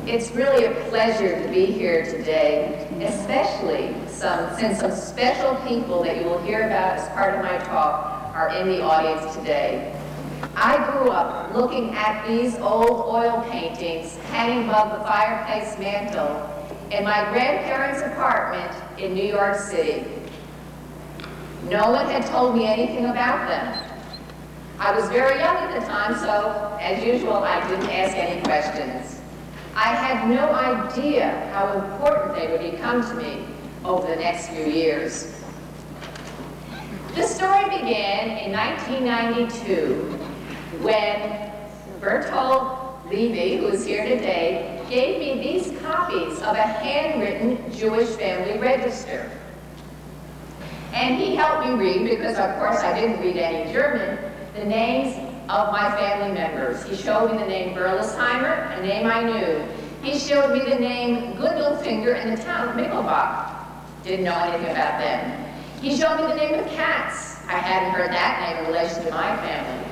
It's really a pleasure to be here today, especially since some special people that you will hear about as part of my talk are in the audience today. I grew up looking at these old oil paintings hanging above the fireplace mantel in my grandparents' apartment in New York City. No one had told me anything about them. I was very young at the time, so as usual, I didn't ask any questions. I had no idea how important they would become to me over the next few years. The story began in 1992 when Bertold Levy, who is here today, gave me these copies of a handwritten Jewish family register. And he helped me read, because of course I didn't read any German, the names of my family members. He showed me the name Berlesheimer, a name I knew. He showed me the name Gundelfinger and the town of Michelbach. Didn't know anything about them. He showed me the name of Katz. I hadn't heard that name in relation to my family.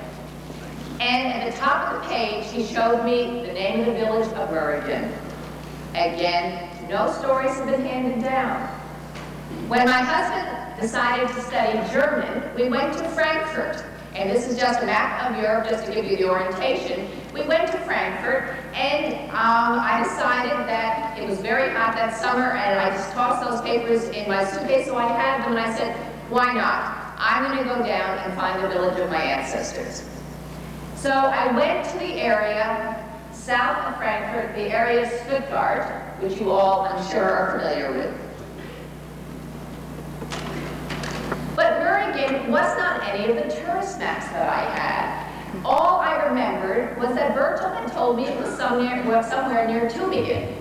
And at the top of the page, he showed me the name of the village of Murigen. Again, no stories have been handed down. When my husband decided to study German, we went to Frankfurt. And this is just a map of Europe, just to give you the orientation. We went to Frankfurt, and I decided that it was very hot that summer, and I just tossed those papers in my suitcase, so I had them, and I said, why not? I'm going to go down and find the village of my ancestors. So I went to the area south of Frankfurt, the area of Stuttgart, which you all, I'm sure, are familiar with. But Murigen was not any of the tourist maps that I had. All I remembered was that Bertold had told me it was somewhere near Tübingen.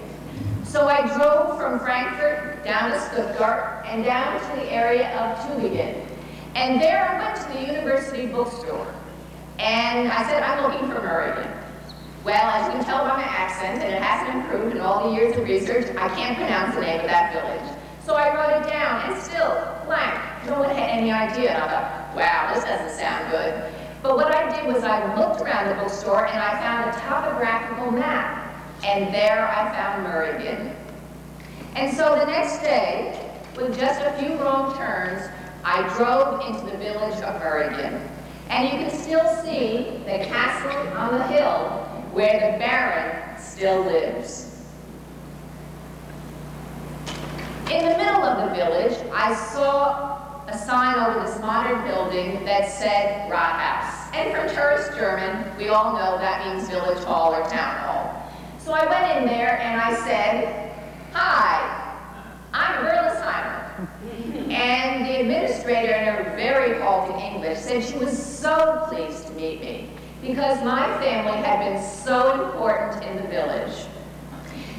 So I drove from Frankfurt down to Stuttgart and down to the area of Tübingen. And there I went to the university bookstore. And I said, I'm looking for Murigen. Well, as you can tell by my accent, and it hasn't improved in all the years of research, I can't pronounce the name of that village. So I wrote it down, and still, blank. No one had any idea. And I thought, wow, this doesn't sound good. But what I did was I looked around the bookstore, and I found a topographical map. And there I found Murigen. And so the next day, with just a few wrong turns, I drove into the village of Murigen. And you can still see the castle on the hill where the Baron still lives. In the middle of the village, I saw a sign over this modern building that said Rathaus. And from tourist German, we all know that means village hall or town hall. So I went in there and I said, hi, I'm Berlesheimer. And the administrator, in her very halting English, said she was so pleased to meet me because my family had been so important in the village.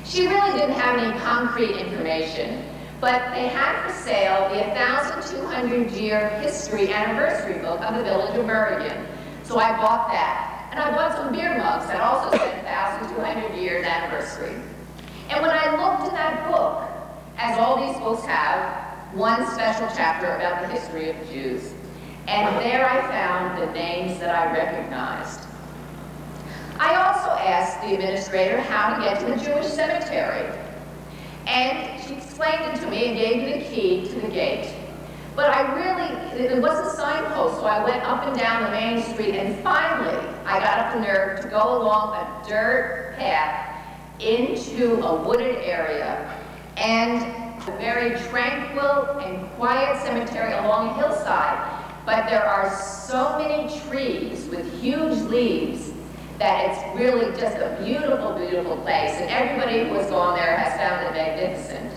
She really didn't have any concrete information, but they had for sale the 1,200-year history anniversary book of the village of Murigen. So I bought that. And I bought some beer mugs that also said 1,200 years anniversary. And when I looked in that book, as all these books have, one special chapter about the history of the Jews. And there I found the names that I recognized. I also asked the administrator how to get to the Jewish cemetery. And she explained it to me and gave me the key to the gate. But it was a signpost, so I went up and down the main street, and finally I got up the nerve to go along a dirt path into a wooded area, and a very tranquil and quiet cemetery along a hillside. But there are so many trees with huge leaves that it's really just a beautiful, beautiful place. And everybody who has gone there has found it magnificent.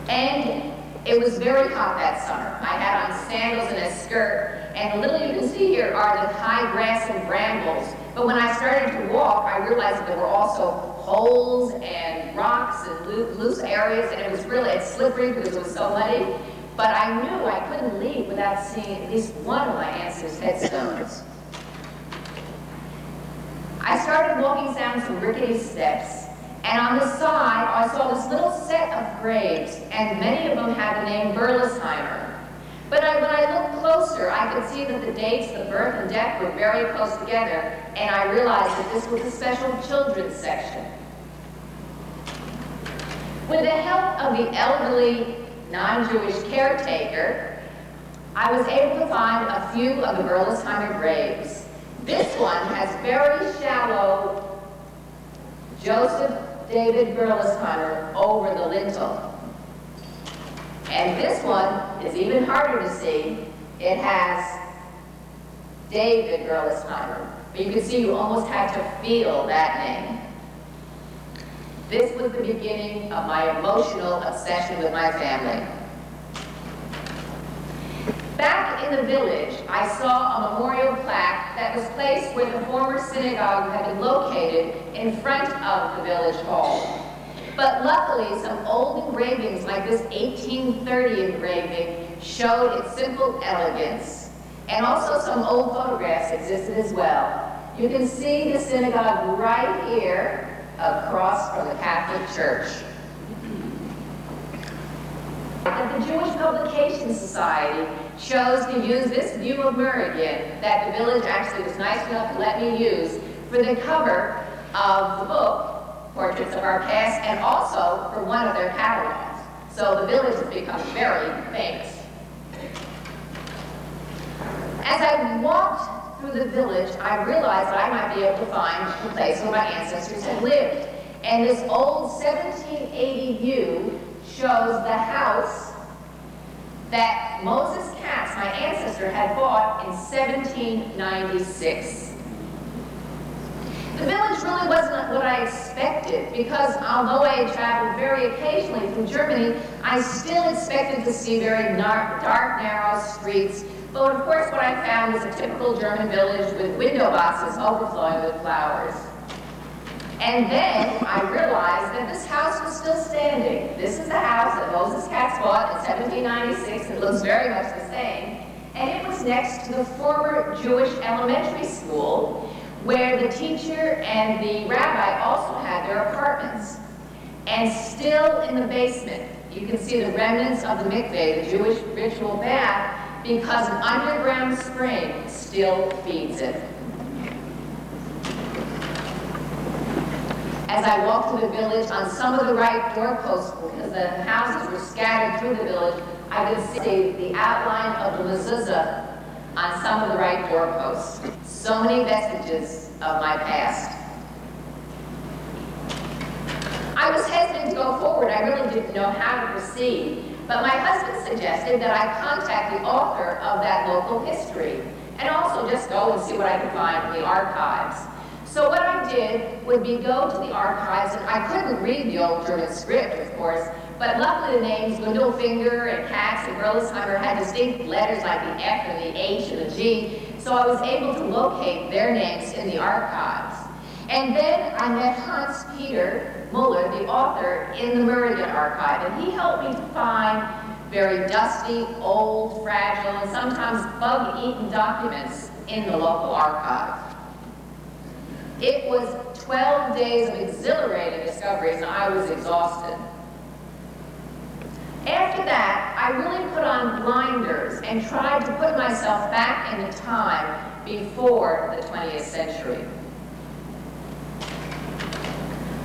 And it was very hot that summer. I had on sandals and a skirt, and the little you can see here are the high grass and brambles. But when I started to walk, I realized that there were also holes and rocks and loose areas, and it's slippery because it was so muddy. But I knew I couldn't leave without seeing at least one of my ancestors' headstones. I started walking down some rickety steps, and on the side, I saw this little set of graves, and many of them had the name Berlesheimer. But when I looked closer, I could see that the dates of birth and death were very close together, and I realized that this was a special children's section. With the help of the elderly non-Jewish caretaker, I was able to find a few of the Berlesheimer graves. This one has very shallow Joseph David Berlesheimer over the lintel. And this one is even harder to see. It has David Berlesheimer. But you can see you almost had to feel that name. This was the beginning of my emotional obsession with my family. Back in the village, I saw a memorial plaque that was placed where the former synagogue had been located in front of the village hall. But luckily, some old engravings like this 1830 engraving showed its simple elegance. And also some old photographs existed as well. You can see the synagogue right here across from the Catholic Church. The Jewish Publication Society chose to use this view of Murrigan that the village actually was nice enough to let me use for the cover of the book, Portraits of Our Past, and also for one of their catalogs. So the village has become very famous. As I walked through the village, I realized that I might be able to find the place where my ancestors had lived. And this old 1780 view shows the house that Moses Katz, my ancestor, had bought in 1796. The village really wasn't what I expected because although I had traveled very occasionally from Germany, I still expected to see very dark, narrow streets. But of course what I found was a typical German village with window boxes overflowing with flowers. And then I realized that this house was still standing. This is the house that Moses Katz bought in 1796. It looks very much the same. And it was next to the former Jewish elementary school where the teacher and the rabbi also had their apartments. And still in the basement, you can see the remnants of the mikveh, the Jewish ritual bath, because an underground spring still feeds it. As I walked through the village, on some of the right doorposts, because the houses were scattered through the village, I could see the outline of the mezuzah on some of the right doorposts. So many vestiges of my past. I was hesitant to go forward. I really didn't know how to proceed. But my husband suggested that I contact the author of that local history and also just go and see what I could find in the archives. So what I did would be go to the archives, and I couldn't read the old German script, of course, but luckily the names Gundelfinger and Katz and Berlesheimer had distinct letters like the F and the H and the G, so I was able to locate their names in the archives. And then I met Hans-Peter Muller, the author, in the Murrigan archive, and he helped me to find very dusty, old, fragile, and sometimes bug-eaten documents in the local archive. It was 12 days of exhilarating discoveries, and I was exhausted. After that, I really put on blinders and tried to put myself back in the time before the 20th century.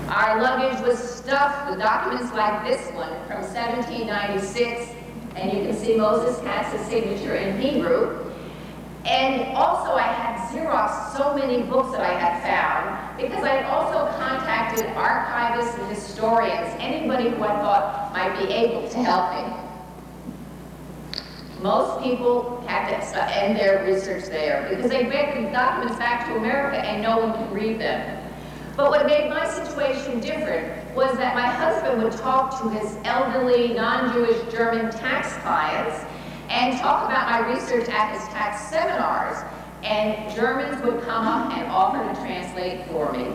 Our luggage was stuffed with documents like this one from 1796, and you can see Moses Katz's signature in Hebrew. And also I had Xeroxed so many books that I had found because I had also contacted archivists and historians, anybody who I thought might be able to help me. Most people had to end their research there because they brought the documents back to America and no one could read them. But what made my situation different was that my husband would talk to his elderly, non-Jewish German tax clients and talk about my research at his tax seminars, and Germans would come up and offer to translate for me.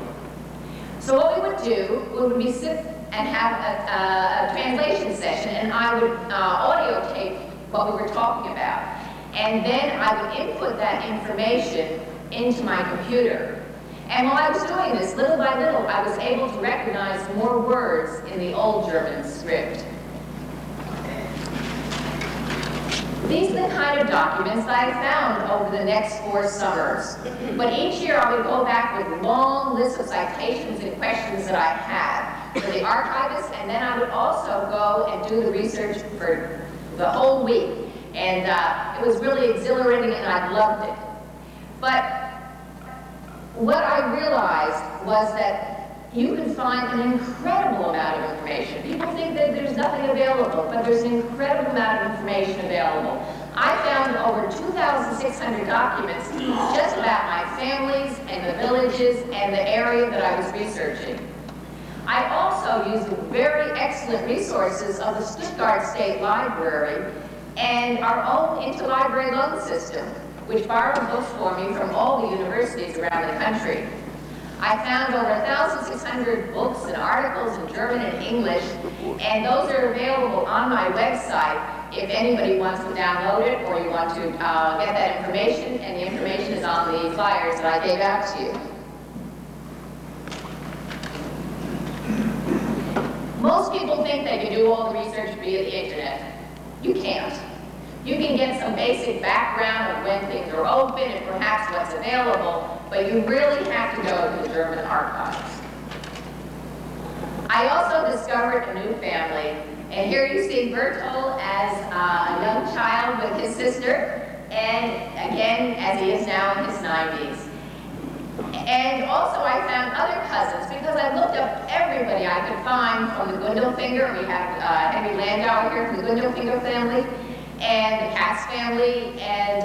So what we would do would be sit and have a translation session, and I would audio tape what we were talking about. And then I would input that information into my computer. And while I was doing this, little by little, I was able to recognize more words in the old German script. These are the kind of documents that I found over the next 4 summers. But each year I would go back with long lists of citations and questions that I had. for the archivist, and then I would also go and do the research for the whole week. And it was really exhilarating, and I loved it. But what I realized was that you can find an incredible amount of information. People think that there's nothing available, but there's an incredible amount of information available. I found over 2,600 documents just about my families and the villages and the area that I was researching. I also used the very excellent resources of the Stuttgart State Library and our own interlibrary loan system, which borrowed books for me from all the universities around the country. I found over 1,600 books and articles in German and English, and those are available on my website if anybody wants to download it or you want to get that information, and the information is on the flyers that I gave out to you. Most people think they can do all the research via the internet. You can't. You can get some basic background of when things are open and perhaps what's available, but you really have to go to the German archives. I also discovered a new family, and here you see Bertold as a young child with his sister, and again, as he is now in his 90s. And also I found other cousins, because I looked up everybody I could find from the Gundelfinger. We have Henry Landauer here from the Gundelfinger family, and the Katz family, and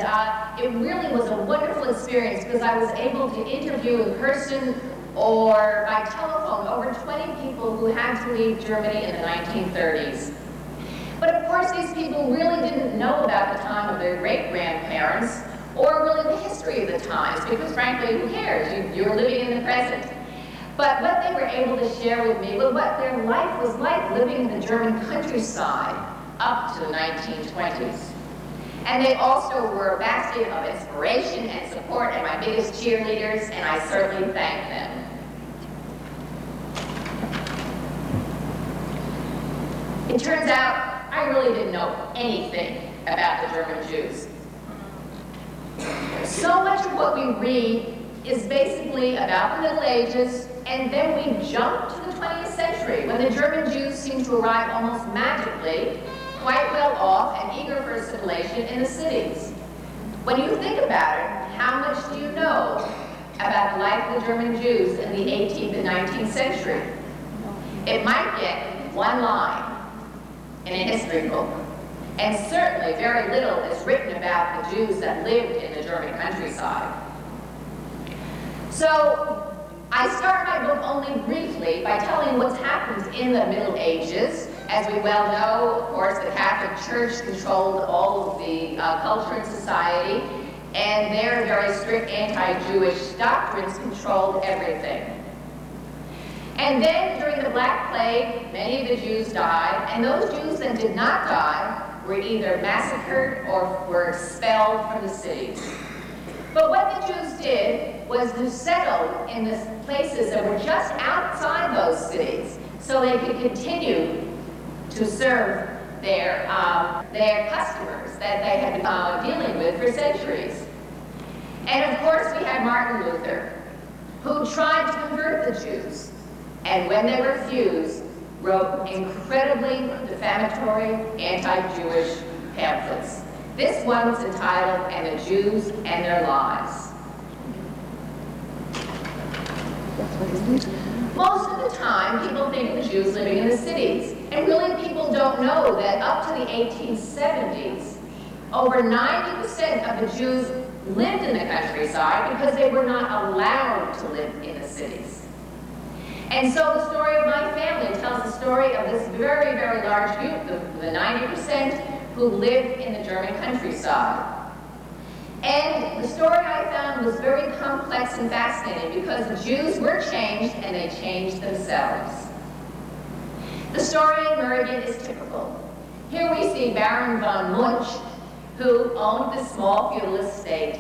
it really was a wonderful experience because I was able to interview in person or by telephone over 20 people who had to leave Germany in the 1930s. But of course these people really didn't know about the time of their great-grandparents or really the history of the times, because frankly, who cares? You're living in the present. But what they were able to share with me was what their life was like living in the German countryside up to the 1920s. And they also were a bastion of inspiration and support and my biggest cheerleaders, and I certainly thank them. It turns out I really didn't know anything about the German Jews. So much of what we read is basically about the Middle Ages, and then we jump to the 20th century when the German Jews seem to arrive almost magically, quite well off and eager for assimilation in the cities. When you think about it, how much do you know about the life of the German Jews in the 18th and 19th century? It might get one line in a history book, and certainly very little is written about the Jews that lived in the German countryside. So I start my book only briefly by telling what's happened in the Middle Ages. As we well know, of course, the Catholic Church controlled all of the culture in society, and their very strict anti-Jewish doctrines controlled everything. And then, during the Black Plague, many of the Jews died, and those Jews that did not die were either massacred or were expelled from the cities. But what the Jews did was to settle in the places that were just outside those cities so they could continue to serve their customers that they had been dealing with for centuries. And of course we had Martin Luther, who tried to convert the Jews, and when they refused, wrote incredibly defamatory anti-Jewish pamphlets. This one was entitled, "And the Jews and Their Lives." Most of the time, people think of the Jews living in the cities, and really people don't know that up to the 1870s, over 90% of the Jews lived in the countryside because they were not allowed to live in the cities. And so the story of my family tells the story of this very, very large group, the 90% who lived in the German countryside. And the story I found was very complex and fascinating because the Jews were changed and they changed themselves. The story in Mergen is typical. Here we see Baron von Munch, who owned this small feudal estate.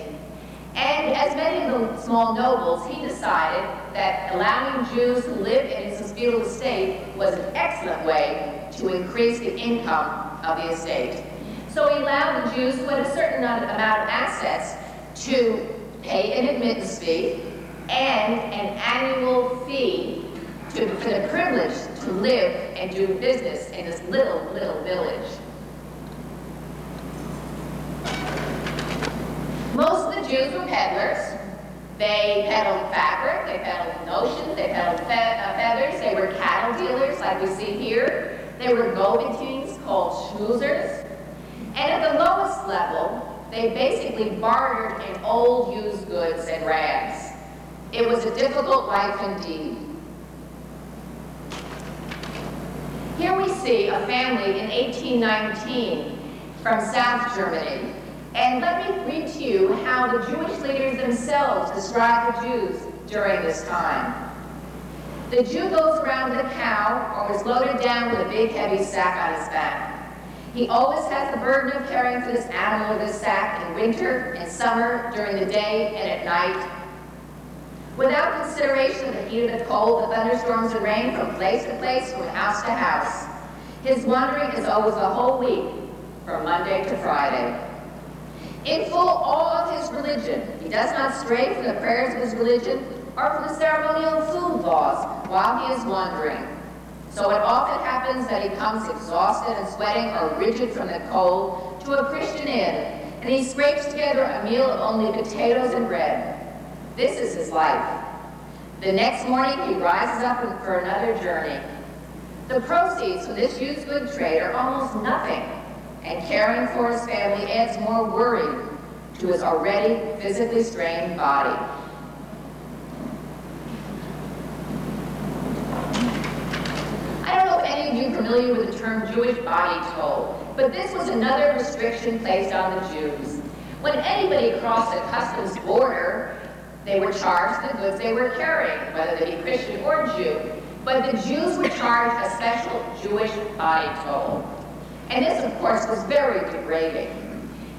And as many of the small nobles, he decided that allowing Jews who lived in his feudal estate was an excellent way to increase the income of the estate. So he allowed the Jews who had a certain amount of assets to pay an admittance fee and an annual fee for the privilege to live and do business in this little village. Most of the Jews were peddlers. They peddled fabric, they peddled notions, they peddled feathers, they were cattle dealers like we see here. They were go-betweens called schmoozers. And at the lowest level, they basically bartered in old used goods and rags. It was a difficult life indeed. Here we see a family in 1819 from South Germany. And let me read to you how the Jewish leaders themselves describe the Jews during this time. The Jew goes around with a cow or is loaded down with a big heavy sack on his back. He always has the burden of caring for this animal or this sack in winter, in summer, during the day, and at night. Without consideration of the heat of the cold, the thunderstorms and rain from place to place, from house to house. His wandering is always a whole week, from Monday to Friday. In full awe of his religion, he does not stray from the prayers of his religion or from the ceremonial food laws while he is wandering. So it often happens that he comes exhausted and sweating or rigid from the cold to a Christian inn, and he scrapes together a meal of only potatoes and bread. This is his life. The next morning he rises up for another journey. The proceeds from this used goods trade are almost nothing, and caring for his family adds more worry to his already physically strained body. I don't know if any of you are familiar with the term Jewish body toll, but this was another restriction placed on the Jews. When anybody crossed a customs border, they were charged the goods they were carrying, whether they be Christian or Jew. But the Jews were charged a special Jewish body toll. And this, of course, was very degrading.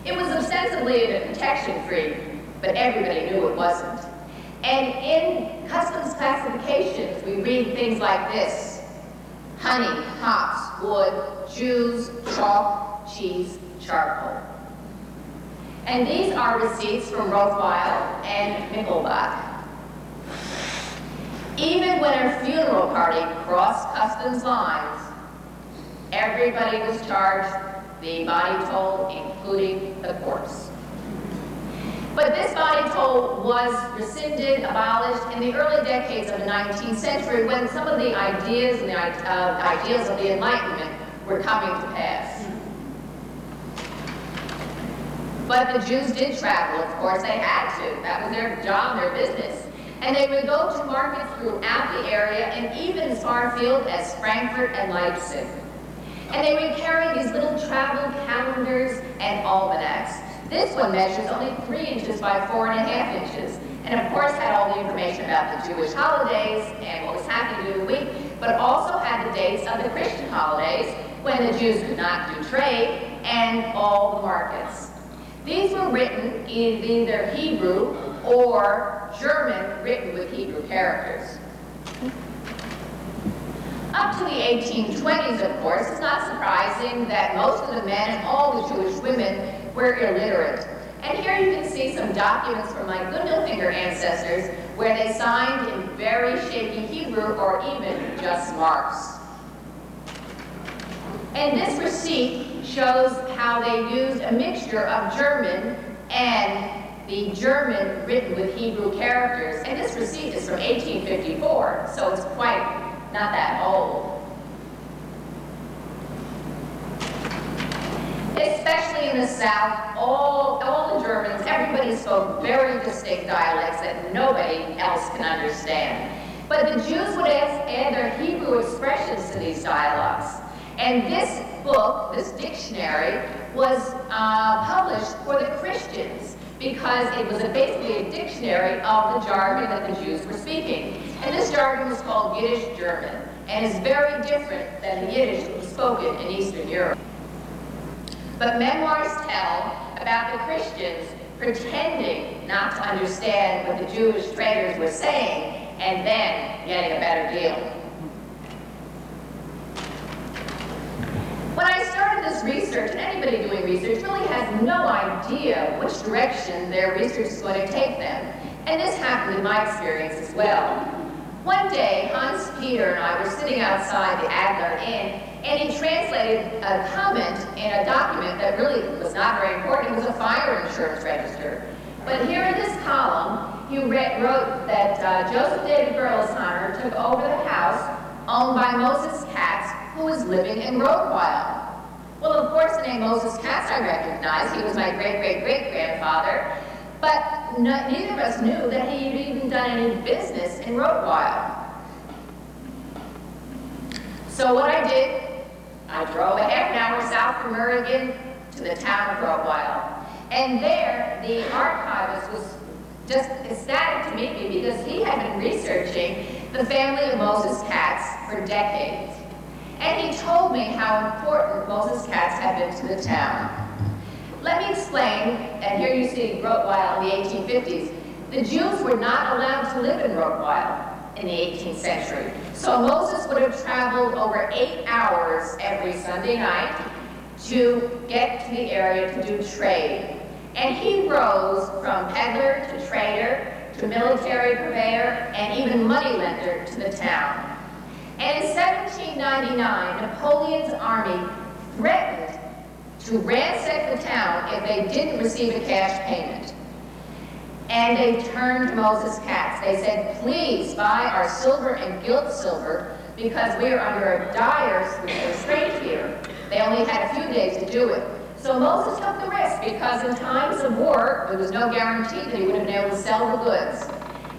It was ostensibly protection-free, but everybody knew it wasn't. And in customs classifications, we read things like this: honey, hops, wood, Jews, chalk, cheese, charcoal. And these are receipts from Rothweil and Michelbach. Even when a funeral party crossed customs lines, everybody was charged the body toll, including the corpse. But this body toll was rescinded, abolished in the early decades of the 19th century when some of the ideas and the ideals of the Enlightenment were coming to pass. But the Jews did travel, of course, they had to. That was their job, their business. And they would go to markets throughout the area and even as far afield as Frankfurt and Leipzig. And they would carry these little travel calendars and almanacs. This one measures only 3 inches by 4.5 inches. And of course had all the information about the Jewish holidays and what was happening during the week, but also had the dates of the Christian holidays when the Jews could not do trade and all the markets. These were written in either Hebrew or German, written with Hebrew characters. Up to the 1820s, of course, it's not surprising that most of the men and all the Jewish women were illiterate. And here you can see some documents from my Gundelfinger ancestors where they signed in very shaky Hebrew or even just marks. And this receipt shows how they used a mixture of German and the German written with Hebrew characters. And this receipt is from 1854, so it's quite not that old. Especially in the South, all the Germans, everybody spoke very distinct dialects that nobody else can understand. But the Jews would add their Hebrew expressions to these dialects. And this book, this dictionary, was published for the Christians because it was basically a dictionary of the jargon that the Jews were speaking. And this jargon was called Yiddish German, and is very different than the Yiddish that was spoken in Eastern Europe. But memoirs tell about the Christians pretending not to understand what the Jewish traders were saying, and then getting a better deal. When I started this research, and anybody doing research really has no idea which direction their research is going to take them. And this happened in my experience as well. One day, Hans Peter and I were sitting outside the Adler Inn, and he translated a comment in a document that really was not very important. It was a fire insurance register. But here in this column, he wrote that Joseph David Gerolzheimer took over the house owned by Moses Katz, who was living in Rotweil. Well, of course, the name Moses Katz I recognized. He was my great-great-great-grandfather. But neither of us knew that he had even done any business in Rotweil. So what I did, I drove a half an hour south from Oregon to the town of Rotweil. And there, the archivist was just ecstatic to meet me because he had been researching the family of Moses Katz for decades. And he told me how important Moses Katz had been to the town. Let me explain, and here you see Rotweil in the 1850s. The Jews were not allowed to live in Rotweil in the 18th century. So Moses would have traveled over 8 hours every Sunday night to get to the area to do trade. And he rose from peddler to trader to military purveyor and even moneylender to the town. And in 1799, Napoleon's army threatened to ransack the town if they didn't receive a cash payment. And they turned to Moses Katz. They said, please buy our silver and gilt silver because we are under a dire restraint here. They only had a few days to do it. So Moses took the risk because in times of war, there was no guarantee that he would have been able to sell the goods.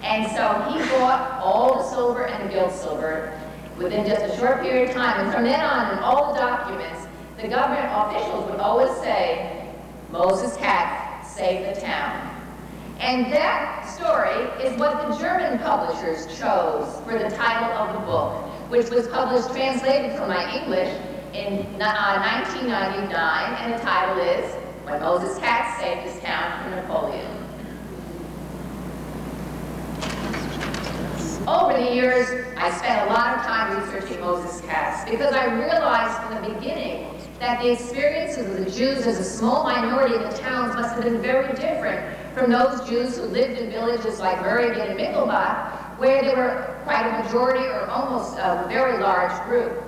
And so he bought all the silver and the gilt silver within just a short period of time. And from then on, in all the documents, the government officials would always say, Moses Katz saved the town. And that story is what the German publishers chose for the title of the book, which was published, translated from my English in 1999, and the title is When Moses Katz Saved His Town from Napoleon. Over the years, I spent a lot of time researching Moses Katz because I realized from the beginning that the experiences of the Jews as a small minority in the towns must have been very different from those Jews who lived in villages like Murrigan and Michelbach, where there were quite a majority or almost a very large group.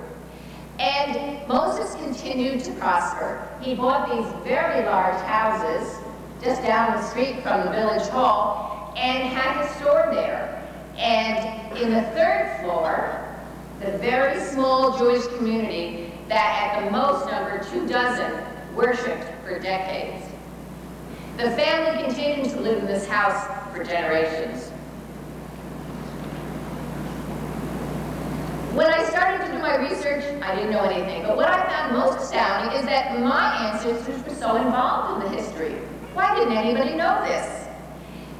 And Moses continued to prosper. He bought these very large houses just down the street from the village hall and had his store there. And in the third floor, the very small Jewish community that at the most numbered 24 worshipped for decades. The family continued to live in this house for generations. When I started to do my research, I didn't know anything, but what I found most astounding is that my ancestors were so involved in the history. Why didn't anybody know this?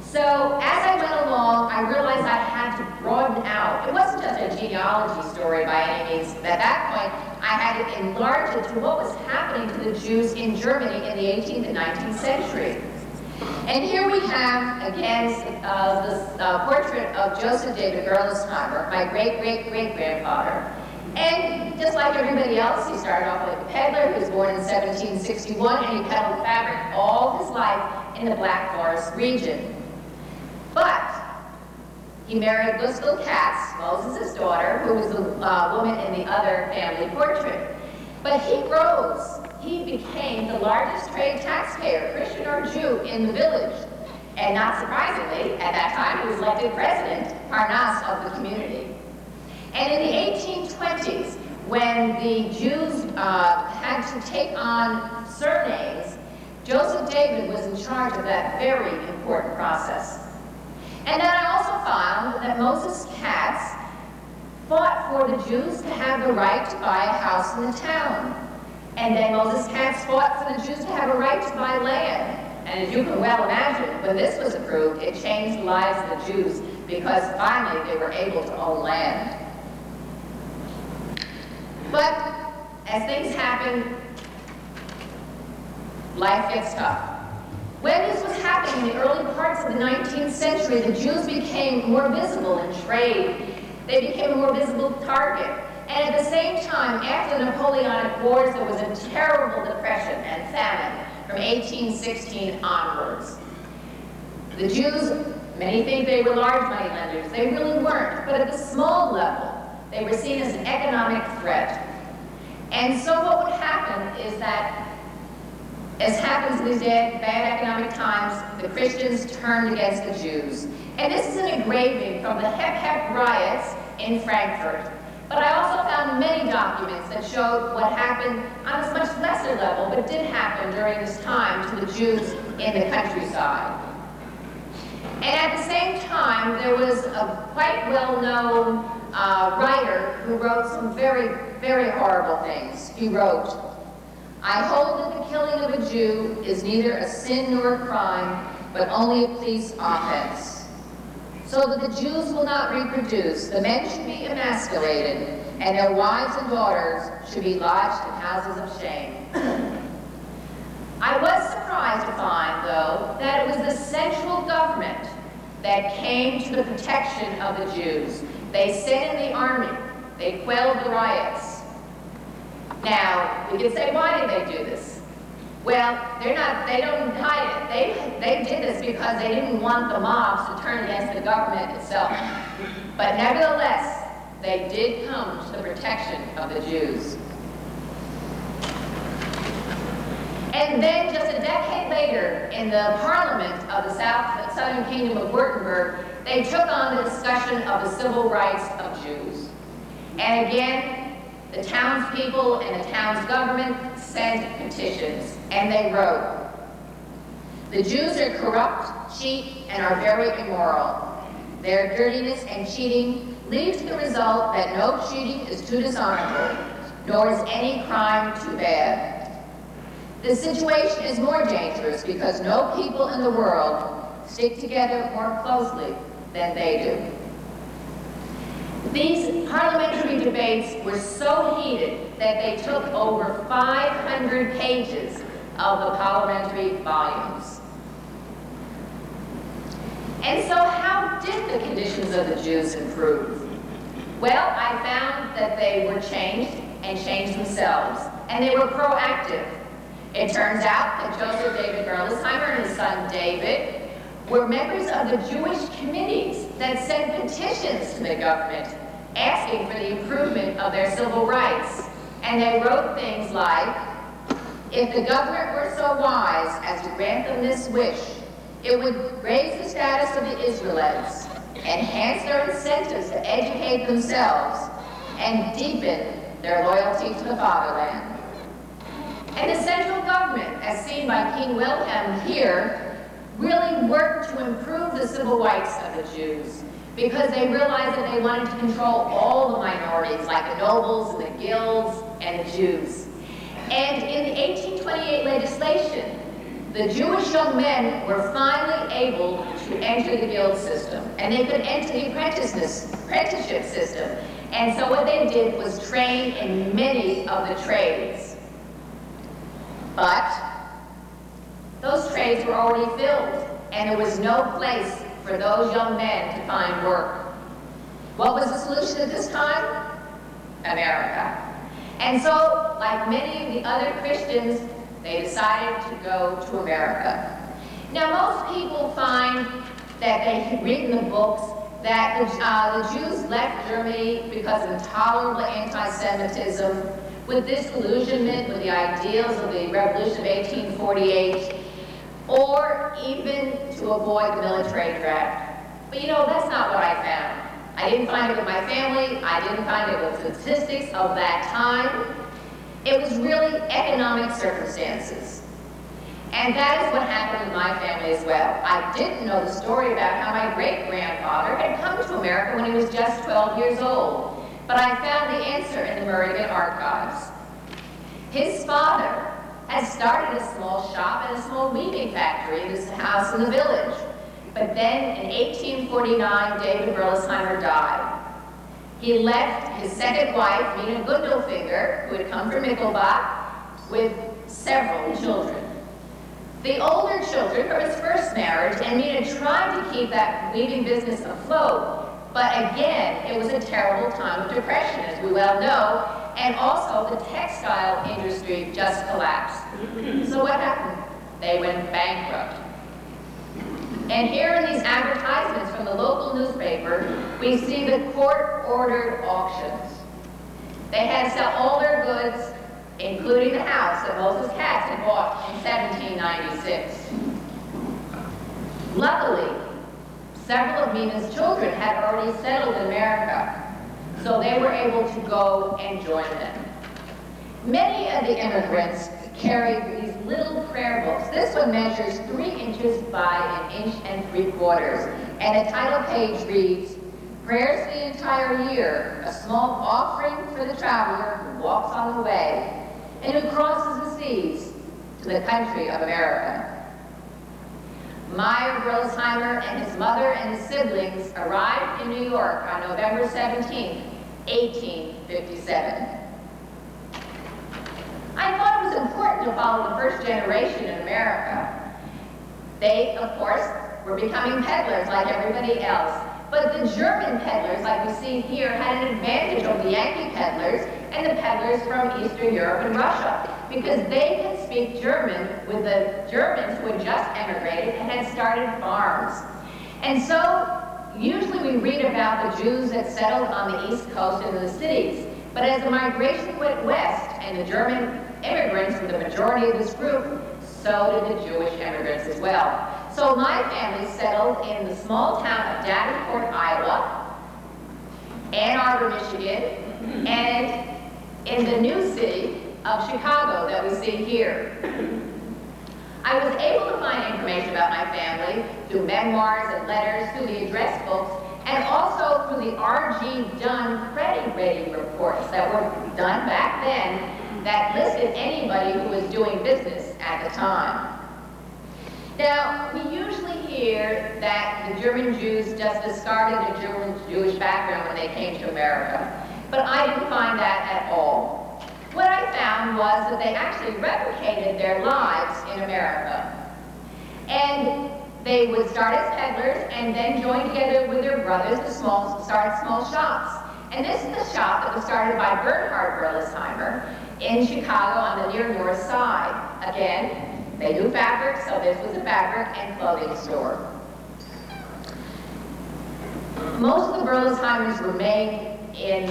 So as I went along, I realized I had to broaden out. It wasn't just a genealogy story by any means. At that point, I had to enlarge it to what was happening to the Jews in Germany in the 18th and 19th century. And here we have, again, the portrait of Joseph David Gerolzheimer, my great-great-great-grandfather. And just like everybody else, he started off like a peddler. He was born in 1761, and he peddled fabric all his life in the Black Forest region. But he married Gustel Katz, Moses' daughter, who was the woman in the other family portrait. But he rose. He became the largest trade taxpayer, Christian or Jew, in the village. And not surprisingly, at that time, he was elected president, Parnas, of the community. And in the 1820s, when the Jews had to take on surnames, Joseph David was in charge of that very important process. And then I also found that Moses Katz fought for the Jews to have the right to buy a house in the town. And then Moses Katz fought for the Jews to have a right to buy land. And as you can well imagine, when this was approved, it changed the lives of the Jews because finally they were able to own land. But as things happen, life gets tough. When this was happening in the early parts of the 19th century, the Jews became more visible in trade. They became a more visible target. And at the same time, after the Napoleonic Wars, there was a terrible depression and famine from 1816 onwards. The Jews Many think they were large money lenders. They really weren't. But at the small level, they were seen as an economic threat. And so what would happen is that, as happens in these bad economic times, the Christians turned against the Jews. And this is an engraving from the Hep Hep riots in Frankfurt. But I also found many documents that showed what happened on a much lesser level, but did happen during this time to the Jews in the countryside. And at the same time, there was a quite well-known writer who wrote some very, very horrible things. He wrote, "I hold that the killing of a Jew is neither a sin nor a crime, but only a police offense. So that the Jews will not reproduce, the men should be emasculated, and their wives and daughters should be lodged in houses of shame." I was surprised to find, though, that it was the central government that came to the protection of the Jews. They sent in the army. They quelled the riots. Now, we could say, why did they do this? Well, they don't hide it. They did this because they didn't want the mobs to turn against the government itself. But nevertheless, they did come to the protection of the Jews. And then just a decade later, in the Parliament of the Southern Kingdom of Württemberg, they took on the discussion of the civil rights of Jews. And again, the townspeople and the town's government sent petitions, and they wrote, "The Jews are corrupt, cheat, and are very immoral. Their dirtiness and cheating lead to the result that no cheating is too dishonorable, nor is any crime too bad. The situation is more dangerous because no people in the world stick together more closely than they do." These parliamentary debates were so heated that they took over 500 pages of the parliamentary volumes. And so how did the conditions of the Jews improve? Well, I found that they were changed and changed themselves, and they were proactive. It turns out that Joseph David Berlesheimer and his son David were members of the Jewish committees that sent petitions to the government asking for the improvement of their civil rights. And they wrote things like, "If the government were so wise as to grant them this wish, it would raise the status of the Israelites, enhance their incentives to educate themselves, and deepen their loyalty to the fatherland." And the central government, as seen by King Wilhelm here, really worked to improve the civil rights of the Jews because they realized that they wanted to control all the minorities, like the nobles and the guilds and the Jews. And in the 1828 legislation, the Jewish young men were finally able to enter the guild system, and they could enter the apprenticeship system. And so what they did was train in many of the trades. But those trades were already filled, and there was no place for those young men to find work. What was the solution at this time? America. And so, like many of the other Christians, they decided to go to America. Now, most people find that they read in the books that the Jews left Germany because of intolerable anti-Semitism, with disillusionment with the ideals of the Revolution of 1848, or even to avoid the military draft. But you know, that's not what I found. I didn't find it with my family. I didn't find it with statistics of that time. It was really economic circumstances. And that is what happened in my family as well. I didn't know the story about how my great-grandfather had come to America when he was just 12 years old. But I found the answer in the Murrigan archives. His father had started a small shop and a small weaving factory in his house in the village. But then in 1849, David Berlesheimer died. He left his second wife, Mina Gundelfinger, who had come from Michelbach, with several children. The older children were his first marriage, and Mina tried to keep that weaving business afloat. But again, it was a terrible time of depression, as we well know, and also the textile industry just collapsed. So what happened? They went bankrupt. And here in these advertisements from the local newspaper, we see the court-ordered auctions. They had to sell all their goods, including the house that Moses Katz had bought in 1796. Luckily, several of Mina's children had already settled in America, so they were able to go and join them. Many of the immigrants carried these little prayer books. This one measures 3 inches by 1 3/4 inches, and the title page reads, "Prayers for the entire year, a small offering for the traveler who walks on the way and who crosses the seas to the country of America." Meyer Berlesheimer and his mother and his siblings arrived in New York on November 17, 1857. I thought it was important to follow the first generation in America. They, of course, were becoming peddlers like everybody else. But the German peddlers, like we see here, had an advantage over the Yankee peddlers and the peddlers from Eastern Europe and Russia, because they could speak German with the Germans who had just emigrated and had started farms. And so, usually we read about the Jews that settled on the East Coast into the cities. But as the migration went west and the German immigrants were the majority of this group, so did the Jewish immigrants as well. So my family settled in the small town of Davenport, Iowa, Ann Arbor, Michigan, and in the new city of Chicago that we see here. I was able to find information about my family through memoirs and letters, through the address books, and also through the R.G. Dunn credit rating reports that were done back then that listed anybody who was doing business at the time. Now, we usually hear that the German Jews just discarded their Jewish background when they came to America, but I didn't find that at all. What I found was that they actually replicated their lives in America. And they would start as peddlers and then join together with their brothers to start small shops. And this is the shop that was started by Bernhard Berlesheimer in Chicago on the near north side. Again, they do fabric, so this was a fabric and clothing store. Most of the Berlesheimers remained in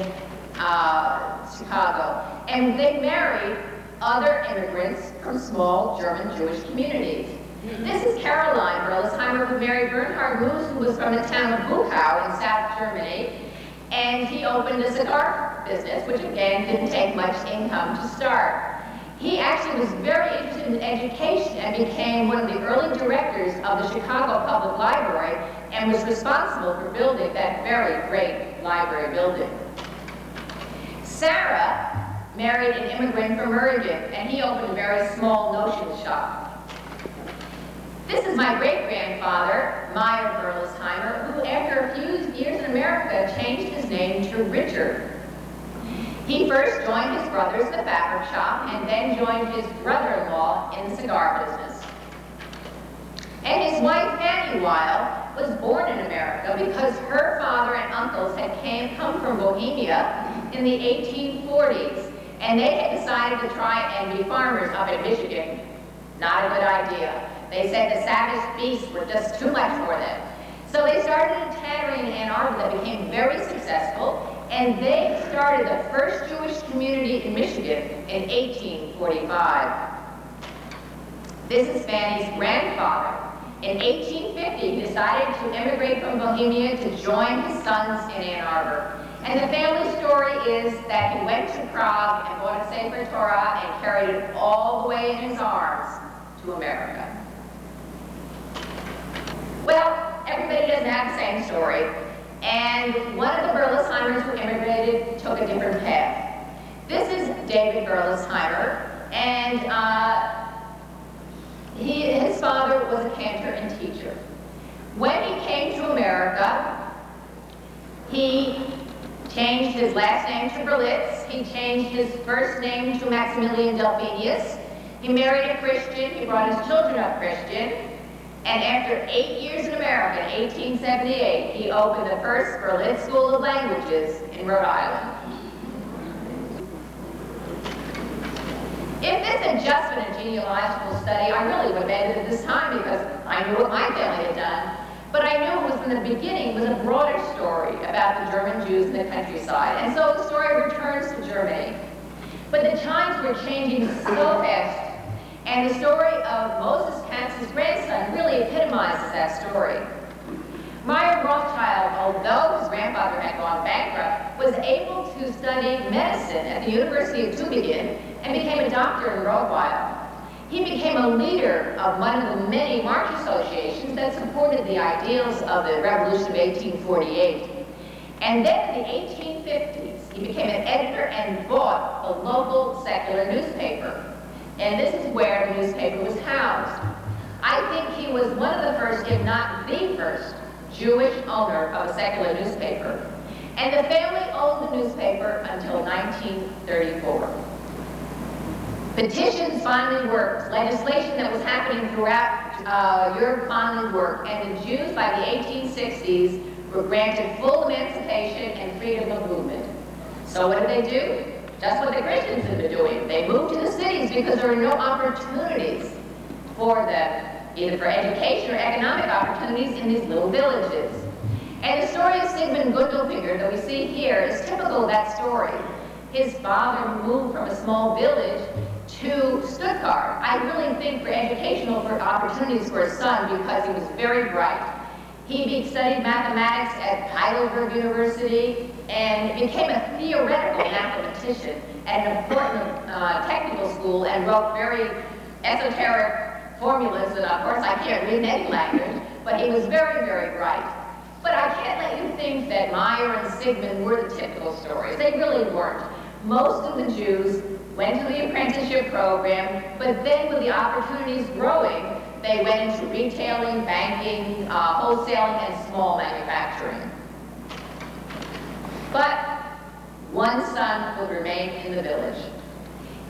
Chicago, and they married other immigrants from small German Jewish communities. This is Caroline Berlesheimer, who married Bernhard Moos, who was from the town of Buchau in South Germany, and he opened a cigar business, which again didn't take much income to start. He actually was very interested in education and became one of the early directors of the Chicago Public Library and was responsible for building that very great library building. Sarah married an immigrant from Oregon, and he opened a very small notion shop. This is my great-grandfather, Meyer Berlesheimer, who after a few years in America changed his name to Richard. He first joined his brothers in the fabric shop and then joined his brother-in-law in the cigar business. And his wife, Fanny Weil, was born in America because her father and uncles had come from Bohemia in the 1840s, and they had decided to try and be farmers up in Michigan. Not a good idea. They said the savage beasts were just too much for them. So they started a tannery in Ann Arbor that became very successful, and they started the first Jewish community in Michigan in 1845. This is Fanny's grandfather. In 1850, he decided to immigrate from Bohemia to join his sons in Ann Arbor. And the family story is that he went to Prague and bought a Sefer Torah and carried it all the way in his arms to America. Well, everybody doesn't have the same story. And one of the Berlesheimers who immigrated took a different path. This is David Berlesheimer, and his father was a cantor and teacher. When he came to America, he changed his last name to Berlitz. He changed his first name to Maximilian Delphinius. He married a Christian. He brought his children up Christian. And after 8 years in America, in 1878, he opened the first Berlitz School of Languages in Rhode Island. If this had just been a genealogical study, I really would have ended at this time because I knew what my family had done, but I knew it was from the beginning, was a broader story about the German Jews in the countryside. And so the story returns to Germany. But the times were changing so fast, and the story of Moses Kantz's grandson really epitomizes that story. Meyer Rothschild, although his grandfather had gone bankrupt, was able to study medicine at the University of Tübingen and became a doctor in Rottweil. He became a leader of one of the many March associations that supported the ideals of the Revolution of 1848. And then in the 1850s, he became an editor and bought a local secular newspaper. And this is where the newspaper was housed. I think he was one of the first, if not the first, Jewish owner of a secular newspaper. And the family owned the newspaper until 1934. Petitions finally worked. Legislation that was happening throughout Europe finally worked. And the Jews by the 1860s were granted full emancipation and freedom of movement. So what did they do? Just what the Christians had been doing. They moved to the cities because there were no opportunities for them, either for education or economic opportunities in these little villages. And the story of Sigmund Gundelfinger that we see here is typical of that story. His father moved from a small village to Stuttgart. I really think for educational opportunities for his son because he was very bright. He studied mathematics at Heidelberg University and became a theoretical mathematician at an important technical school and wrote very esoteric formulas that, of course, I can't read in any language, but he was very, very bright. But I can't let you think that Meyer and Sigmund were the typical stories. They really weren't. Most of the Jews went to the apprenticeship program, but then with the opportunities growing, they went into retailing, banking, wholesaling, and small manufacturing. But one son would remain in the village.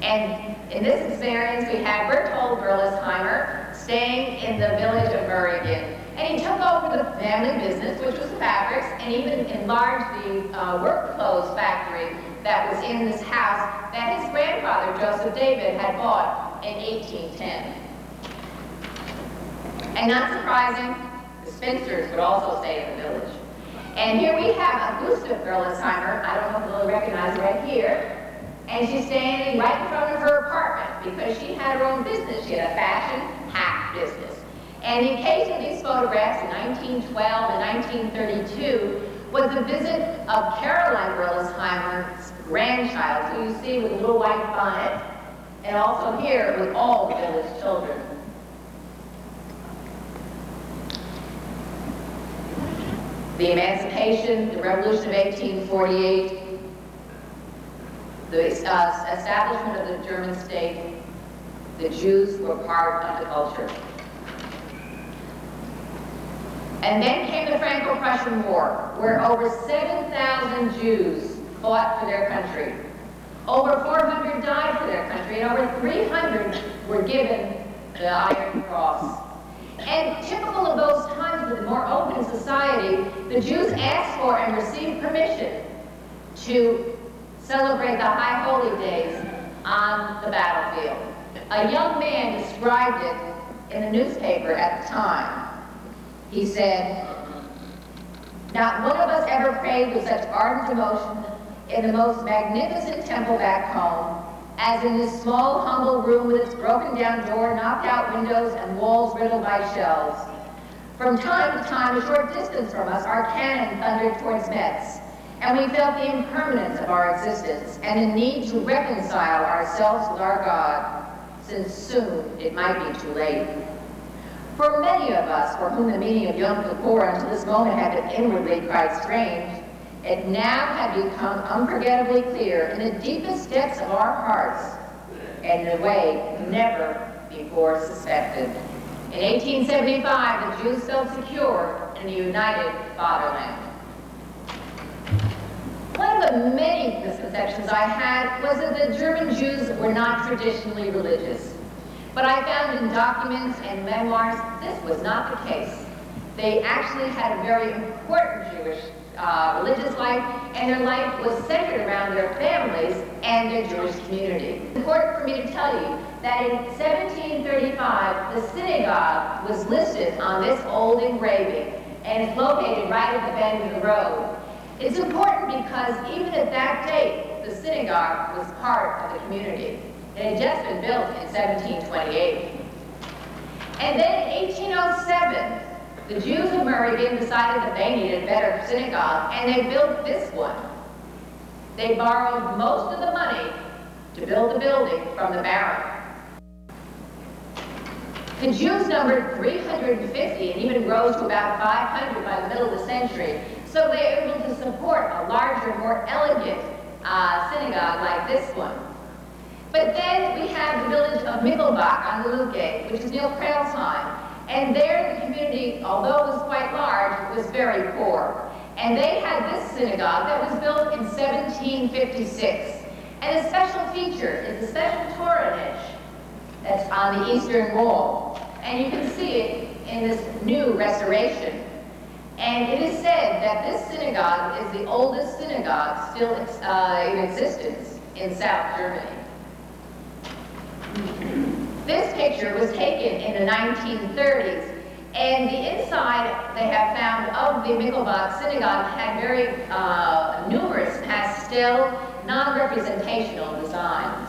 And in this experience, we have Berthold Berlesheimer staying in the village of Murigen. And he took over the family business, which was fabrics, and even enlarged the work clothes factory that was in this house that his grandfather, Joseph David, had bought in 1810. And not surprising, the spinsters would also stay in the village. And here we have Augusta Berlesheimer. I don't know if you'll recognize her right here. And she's standing right in front of her apartment because she had her own business. She had a fashion hat business. And the occasion of these photographs in 1912 and 1932 was the visit of Caroline Berlesheimer's grandchild, who you see with a little white bonnet, and also here with all the village children. The emancipation, the Revolution of 1848, the establishment of the German state, the Jews were part of the culture. And then came the Franco-Prussian War, where over 7,000 Jews fought for their country. Over 400 died for their country, and over 300 were given the Iron Cross. And typical of those times with a more open society, the Jews asked for and received permission to celebrate the High Holy Days on the battlefield. A young man described it in the newspaper at the time. He said, "Not one of us ever prayed with such ardent devotion in the most magnificent temple back home as in this small, humble room with its broken down door, knocked out windows, and walls riddled by shells. From time to time, a short distance from us, our cannon thundered towards Metz, and we felt the impermanence of our existence and the need to reconcile ourselves with our God, since soon it might be too late. For many of us, for whom the meaning of Yom Kippur until this moment had been inwardly quite strange, it now had become unforgettably clear in the deepest depths of our hearts and in a way never before suspected. In 1875, the Jews felt secure in the united fatherland." One of the many misconceptions I had was that the German Jews were not traditionally religious. But I found in documents and memoirs this was not the case. They actually had a very important Jewish religious life, and their life was centered around their families and their Jewish community. It's important for me to tell you that in 1735, the synagogue was listed on this old engraving, and it's located right at the bend of the road. It's important because even at that date, the synagogue was part of the community. It had just been built in 1728. And then in 1807, the Jews of Murrigan decided that they needed a better synagogue, and they built this one. They borrowed most of the money to build the building from the barrack. The Jews numbered 350 and even rose to about 500 by the middle of the century, so they were able to support a larger, more elegant synagogue like this one. But then we have the village of Michelbach on the Luque, which is near Crailsheim. And there the community, although it was quite large, was very poor. And they had this synagogue that was built in 1756. And a special feature is a special Torah niche that's on the eastern wall. And you can see it in this new restoration. And it is said that this synagogue is the oldest synagogue still in existence in South Germany. This picture was taken in the 1930s, and the inside they have found of the Michelbach synagogue had very numerous pastel, non-representational designs.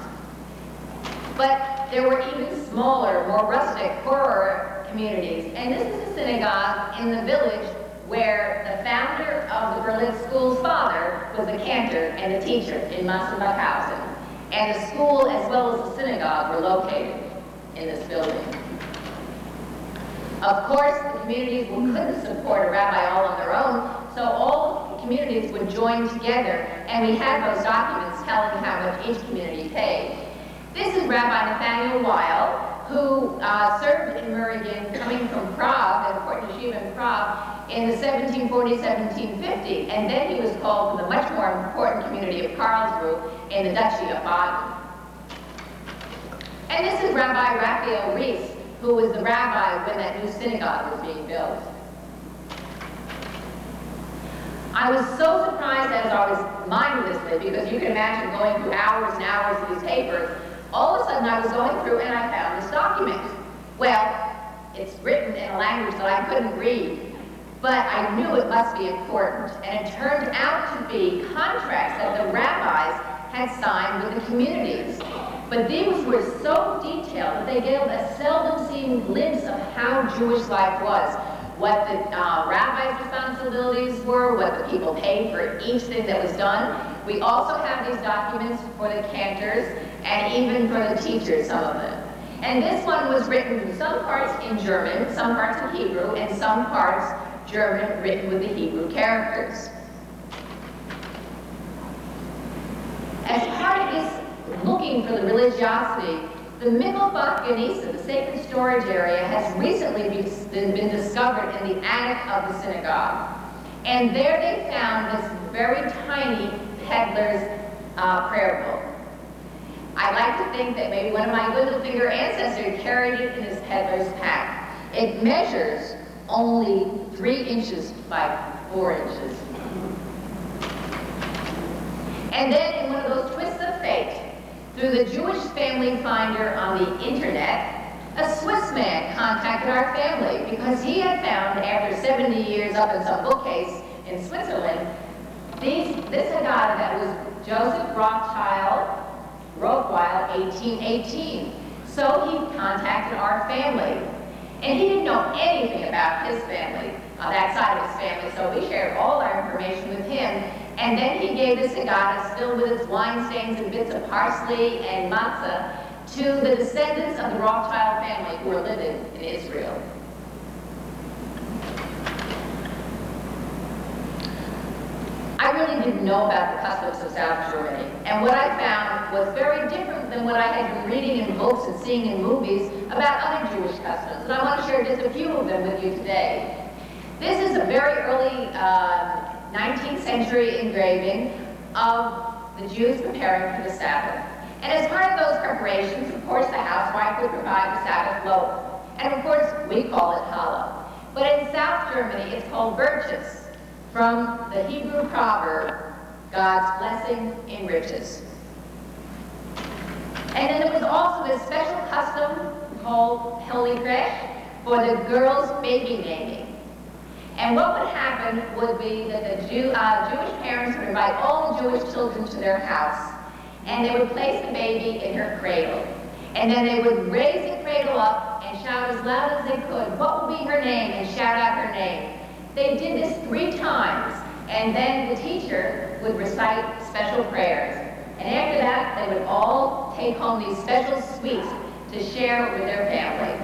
But there were even smaller, more rustic, poorer communities. And this is a synagogue in the village where the founder of the Berlin School's father was a cantor and a teacher in Massenbachhausen. And the school as well as the synagogue were located in this building. Of course, the communities couldn't support a rabbi all on their own, so all the communities would join together, and we had those documents telling how much each community paid. This is Rabbi Nathaniel Weil, who served in Murrigan, coming from Prague, an important yeshiva in Prague, in the 1740-1750, and then he was called to the much more important community of Karlsruhe in the Duchy of Baden. And this is Rabbi Raphael Rees, who was the rabbi when that new synagogue was being built. I was so surprised as I was mindlessly, because you can imagine going through hours and hours of these papers. All of a sudden I was going through and I found this document. Well, it's written in a language that I couldn't read, but I knew it must be important. And it turned out to be contracts that the rabbis had signed with the communities. But these were so detailed that they gave a seldom seen glimpse of how Jewish life was, what the rabbi's responsibilities were, what the people paid for each thing that was done. We also have these documents for the cantors and even for the teachers, some of them. And this one was written in some parts in German, some parts in Hebrew, and some parts German written with the Hebrew characters. As part of this looking for the religiosity, the Michelbach Genisa, the sacred storage area, has recently been discovered in the attic of the synagogue. And there they found this very tiny peddler's prayer book. I like to think that maybe one of my little finger ancestors carried it in his peddler's pack. It measures only 3 inches by 4 inches. And then in one of those twists of fate, through the Jewish Family Finder on the internet, a Swiss man contacted our family because he had found, after 70 years up in some bookcase in Switzerland, this Haggadah that was Joseph Rothschild, 1818. So he contacted our family. And he didn't know anything about his family, that side of his family, so we shared all our information with him. And then he gave this Haggadah, filled with its wine stains and bits of parsley and matzah, to the descendants of the Rothschild family who were living in Israel. I really didn't know about the customs of South Germany, and what I found was very different than what I had been reading in books and seeing in movies about other Jewish customs, and I want to share just a few of them with you today. This is a very early 19th century engraving of the Jews preparing for the Sabbath. And as part of those preparations, of course, the housewife would provide the Sabbath loaf. And of course, we call it challah. But in South Germany, it's called Birches, from the Hebrew proverb, God's blessing enriches. And then there was also a special custom called Holy Creche for the girls' baby naming. And what would happen would be that the Jewish parents would invite all the Jewish children to their house, and they would place the baby in her cradle. And then they would raise the cradle up and shout as loud as they could, "What will be her name?" and shout out her name. They did this 3 times, and then the teacher would recite special prayers. And after that, they would all take home these special sweets to share with their family.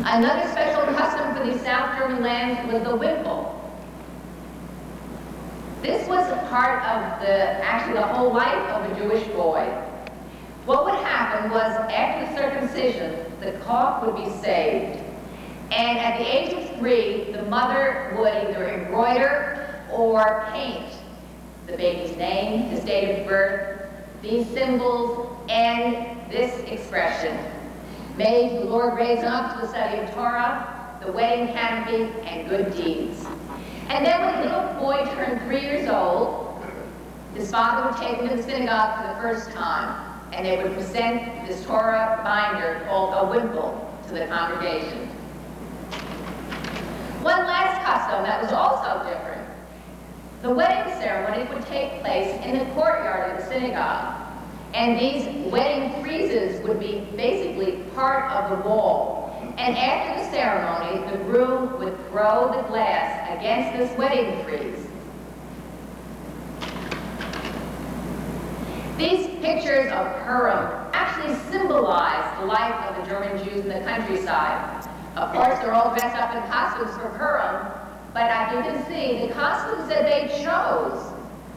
Another special custom for these South German lands was the Wimpel. This was a part of actually the whole life of a Jewish boy. What would happen was after the circumcision, the cough would be saved. And at the age of 3, the mother would either embroider or paint the baby's name, his date of birth, these symbols, and this expression. May the Lord raise him up to the study of Torah, the wedding canopy, and good deeds. And then when the little boy turned 3 years old, his father would take him to the synagogue for the first time, and they would present this Torah binder called a Wimpel to the congregation. One last custom that was also different. The wedding ceremony would take place in the courtyard of the synagogue. And these wedding friezes would be basically part of the wall. And after the ceremony, the groom would throw the glass against this wedding frieze. These pictures of Purim actually symbolize the life of the German Jews in the countryside. Of course, they're all dressed up in costumes for Purim, but as you can see, the costumes that they chose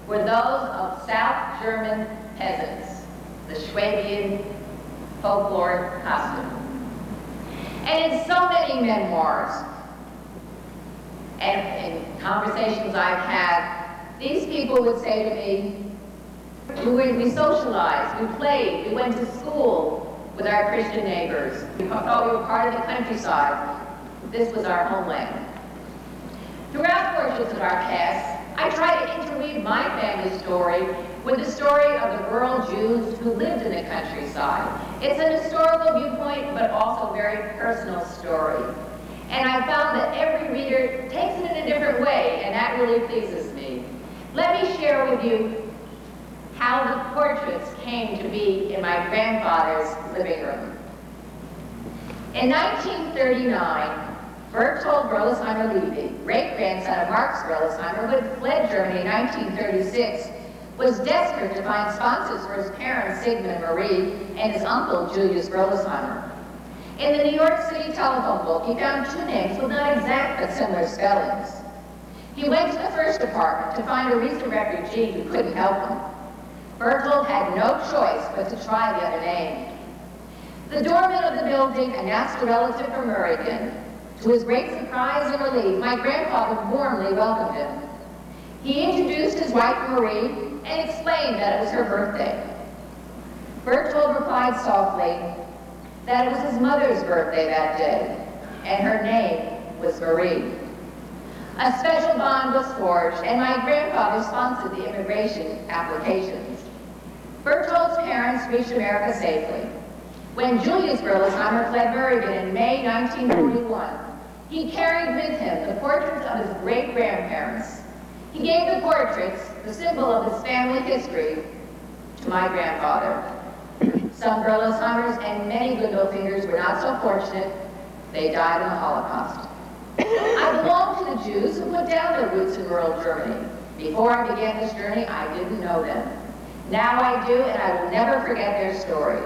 were those of South German peasants. The Schwabian folklore costume. And in so many memoirs and in conversations I've had, these people would say to me, we socialized, we played, we went to school with our Christian neighbors. We thought we were part of the countryside. This was our homeland. Throughout portions of our cast, I try to interweave my family story with the story of the rural Jews who lived in the countryside. It's an historical viewpoint, but also a very personal story. And I found that every reader takes it in a different way, and that really pleases me. Let me share with you how the portraits came to be in my grandfather's living room. In 1939, Berthold Röllesheimer Levy, great-grandson of Marx Röllesheimer, who had fled Germany in 1936, was desperate to find sponsors for his parents, Sigmund and Marie, and his uncle, Julius Röllesheimer. In the New York City telephone book, he found 2 names with not exact but similar spellings. He went to the first apartment to find a recent refugee who couldn't help him. Berthold had no choice but to try the other name. The doorman of the building announced a relative from Oregon. To his great surprise and relief, my grandfather warmly welcomed him. He introduced his wife Marie and explained that it was her birthday. Berthold replied softly that it was his mother's birthday that day, and her name was Marie. A special bond was forged, and my grandfather sponsored the immigration applications. Berthold's parents reached America safely. When Julius Röllesheimer fled Oregon in May 1941, he carried with him the portraits of his great-grandparents. He gave the portraits, the symbol of his family history, to my grandfather. Some Röllesheimers and many Gundelfingers were not so fortunate. They died in the Holocaust. I belong to the Jews who put down their roots in rural Germany. Before I began this journey, I didn't know them. Now I do, and I will never forget their story.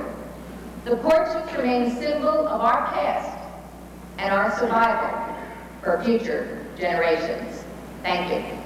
The portraits remain a symbol of our past and our survival for future generations. Thank you.